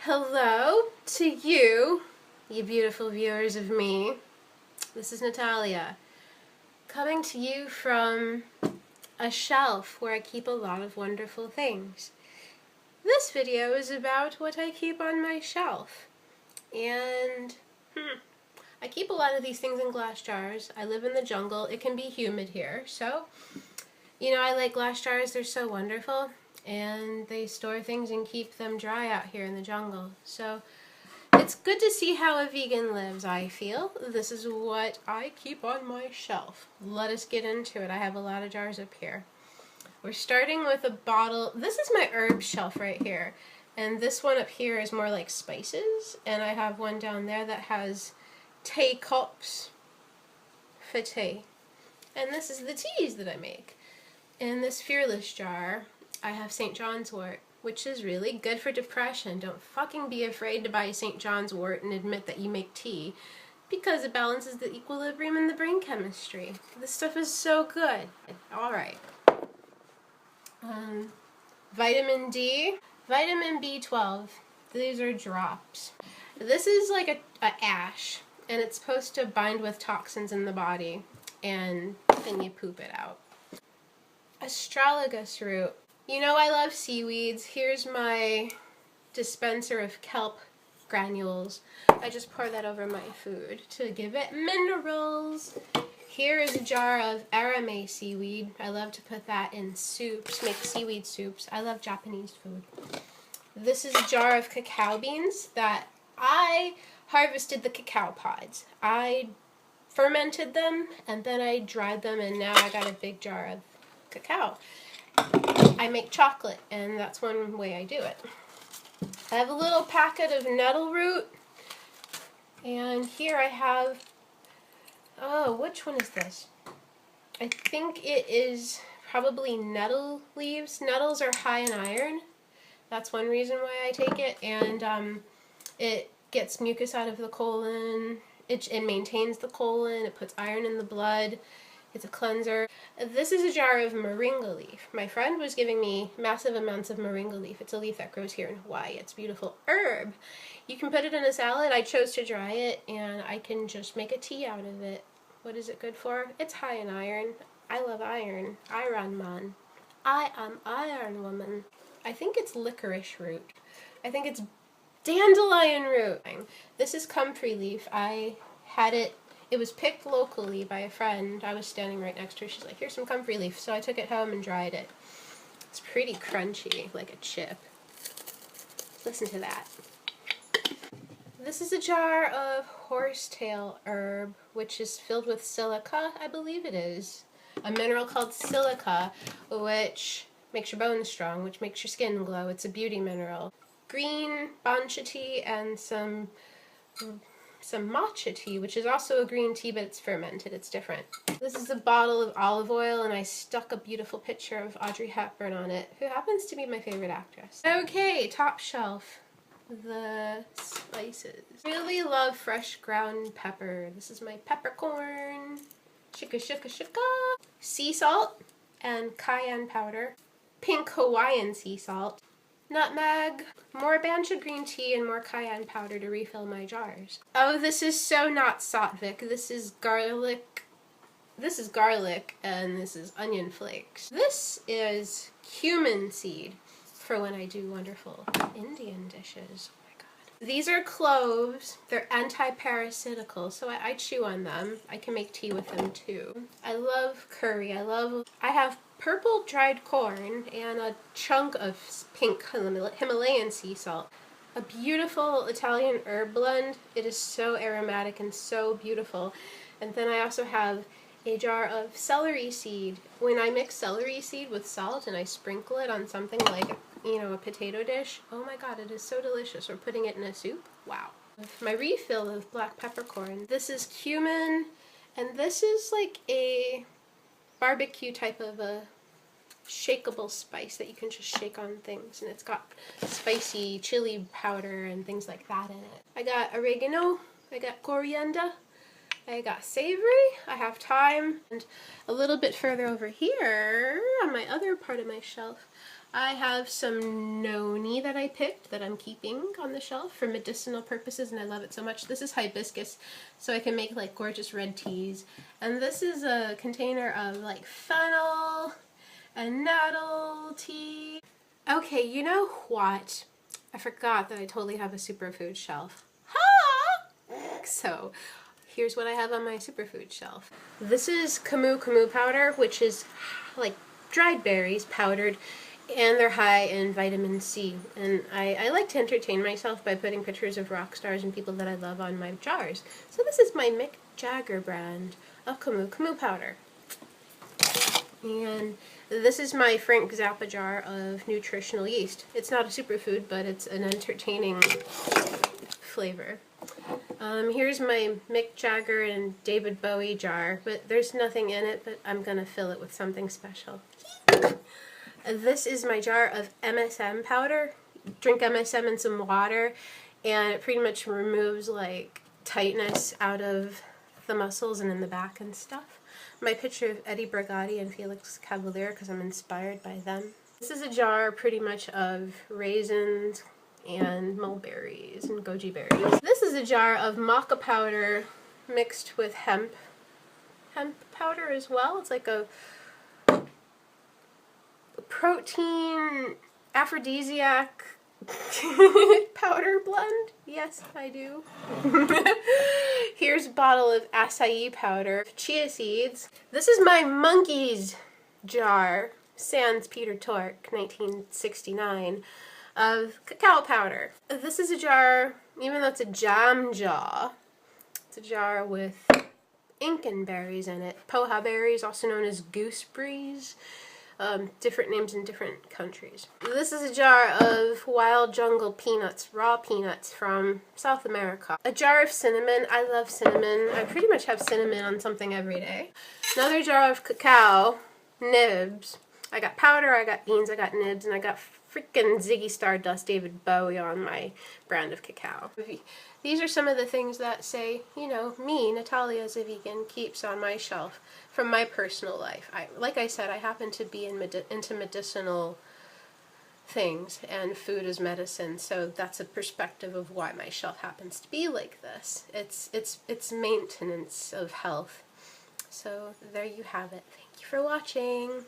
Hello to you, you beautiful viewers of me. This is Natalia, coming to you from a shelf where I keep a lot of wonderful things. This video is about what I keep on my shelf. And I keep a lot of these things in glass jars. I live in the jungle. It can be humid here, so I like glass jars. They're so wonderful. And they store things and keep them dry out here in the jungle. So it's good to see how a vegan lives, I feel. This is what I keep on my shelf. Let us get into it. I have a lot of jars up here. We're starting with a bottle. This is my herb shelf right here. And this one up here is more like spices. And I have one down there that has tea cups for tea. And this is the teas that I make. In this Fearless jar, I have St. John's wort, which is really good for depression. Don't fucking be afraid to buy St. John's wort and admit that you make tea, because it balances the equilibrium in the brain chemistry. This stuff is so good. Alright. Vitamin D. Vitamin B12. These are drops. This is like a ash, and it's supposed to bind with toxins in the body, and then you poop it out. Astragalus root. You know I love seaweeds. Here's my dispenser of kelp granules. I just pour that over my food to give it minerals. Here is a jar of arame seaweed. I love to put that in soups, make seaweed soups. I love Japanese food. This is a jar of cacao beans that I harvested the cacao pods. I fermented them and then I dried them, and now I got a big jar of cacao. I make chocolate, and that's one way I do it. I have a little packet of nettle root, and here I have, which one is this? I think it is probably nettle leaves. Nettles are high in iron. That's one reason why I take it, and it gets mucus out of the colon. It maintains the colon. It puts iron in the blood. It's a cleanser. This is a jar of moringa leaf. My friend was giving me massive amounts of moringa leaf. It's a leaf that grows here in Hawaii. It's a beautiful herb. You can put it in a salad. I chose to dry it, and I can just make a tea out of it. What is it good for? It's high in iron. I love iron. Iron man. I am iron woman. I think it's licorice root. I think it's dandelion root. This is comfrey leaf. I had it. It was picked locally by a friend. I was standing right next to her. She's like, here's some comfrey leaf. So I took it home and dried it. It's pretty crunchy, like a chip. Listen to that. This is a jar of horsetail herb, which is filled with silica, I believe it is. A mineral called silica, which makes your bones strong, which makes your skin glow. It's a beauty mineral. Green bancha tea and some matcha tea, which is also a green tea, but it's fermented. It's different. This is a bottle of olive oil, and I stuck a beautiful picture of Audrey Hepburn on it, who happens to be my favorite actress. Okay, top shelf. The spices. Really love fresh ground pepper. This is my peppercorn. Shika shika shika. Sea salt and cayenne powder. Pink Hawaiian sea salt. Nutmeg, more bancha green tea, and more cayenne powder to refill my jars. Oh, this is so not Satvik. This is garlic. This is garlic, and this is onion flakes. This is cumin seed for when I do wonderful Indian dishes. Oh my god. These are cloves. They're anti-parasitical, so I chew on them. I can make tea with them too. I love curry. I have purple dried corn and a chunk of pink Himalayan sea salt. A beautiful Italian herb blend. It is so aromatic and so beautiful. And then I also have a jar of celery seed. When I mix celery seed with salt and I sprinkle it on something like, a potato dish, oh my god, it is so delicious. Or putting it in a soup, wow. My refill of black peppercorn. This is cumin, and this is like a barbecue type of a shakeable spice that you can just shake on things, and it's got spicy chili powder and things like that in it. I got oregano, I got coriander, I got savory, I have thyme, and a little bit further over here on my other part of my shelf I have some noni that I picked that I'm keeping on the shelf for medicinal purposes, and I love it so much. This is hibiscus, so I can make like gorgeous red teas. And this is a container of like fennel and nettle tea. Okay, you know what? I forgot that I totally have a superfood shelf. Ha! So here's what I have on my superfood shelf. This is camu powder, which is like dried berries powdered, and they're high in vitamin C. And I like to entertain myself by putting pictures of rock stars and people that I love on my jars. So this is my Mick Jagger brand of camu powder. And this is my Frank Zappa jar of nutritional yeast. It's not a superfood, but it's an entertaining flavor. Here's my Mick Jagger and David Bowie jar, but there's nothing in it, but I'm gonna fill it with something special. This is my jar of MSM powder. Drink MSM in some water, and it pretty much removes like tightness out of the muscles and in the back and stuff. My picture of Eddie Brigatti and Felix Cavalier because I'm inspired by them. This is a jar pretty much of raisins and mulberries and goji berries. This is a jar of maca powder mixed with hemp powder as well. It's like a protein aphrodisiac powder blend. Yes, I do. Here's a bottle of acai powder, chia seeds. This is my Monkeys jar, sans Peter Tork, 1969, of cacao powder. This is a jar, even though it's a jam jar, it's a jar with Incan berries in it. Poha berries, also known as gooseberries. Different names in different countries. This is a jar of wild jungle peanuts, raw peanuts from South America. A jar of cinnamon. I love cinnamon. I pretty much have cinnamon on something every day. Another jar of cacao nibs. I got powder, I got beans, I got nibs, and I got freaking Ziggy Stardust David Bowie on my brand of cacao. These are some of the things that say, you know, me, Natalia as a vegan, keeps on my shelf from my personal life. Like I said, I happen to be into medicinal things, and food is medicine, so that's a perspective of why my shelf happens to be like this. It's maintenance of health. So there you have it. Thank you for watching.